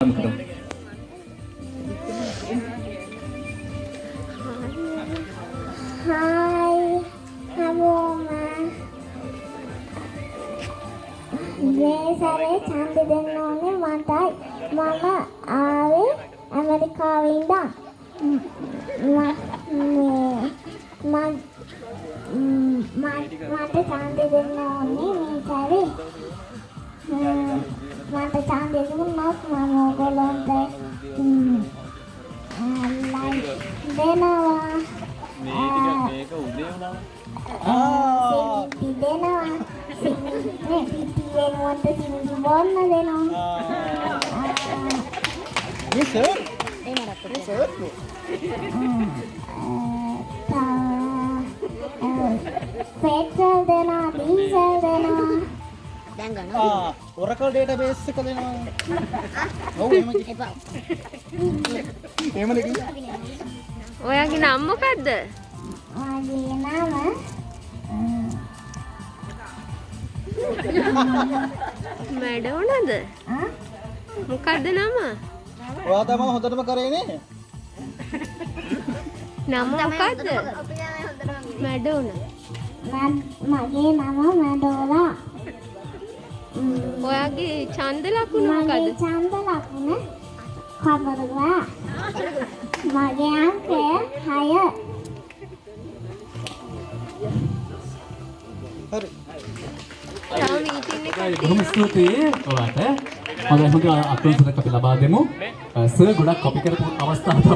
Hai හැමෝම මේ සැරේ ඡන්දෙ දෙන්න ඕනේ මටයි. මම ආවේ ඇමරිකාවේ ඉඳන්. මට ඡන්දෙ දෙන්න ඕනේ මේ සැරේ. මට ඡන්දෙ දුන්නොත් මම ඔයගොල්ලන්ට ලයික් දෙනවා. මේක උදේ වුණා. දෙනවා. පිටියෙන් වන්ට සිංහි බොන්න දෙනවා. සර් පෙට්‍රල් දෙනවා, ඩීසල් දෙනවා. දැන් ගන්න. Oracle database එක දෙනවා. ඔව් එහෙම කිව්වා. එහෙමද කිව්වා? ඔයාගේ නම මොකද්ද? මගේ නම මැඩෝනද? මොකද්ද නම? ඔයා තමයි හොඳටම කරේනේ. නම මොකද්ද? මැඩෝන. මගේ නම මැඩෝලා. ඔයාගේ ඡන්ද ලකුණ මගේ මොකද්ද? ඡන්ද ලකුණ කවරුවා. මගේ අංකය 6. හරි. තව මීටින් එකක් බොහොම ස්තුතියි ඔයාලට. හොඳයි හොඳ අත්දැකීමක් අපි ලබා දෙමු. සර් ගොඩක් කොපි කරපු අවස්ථාවක්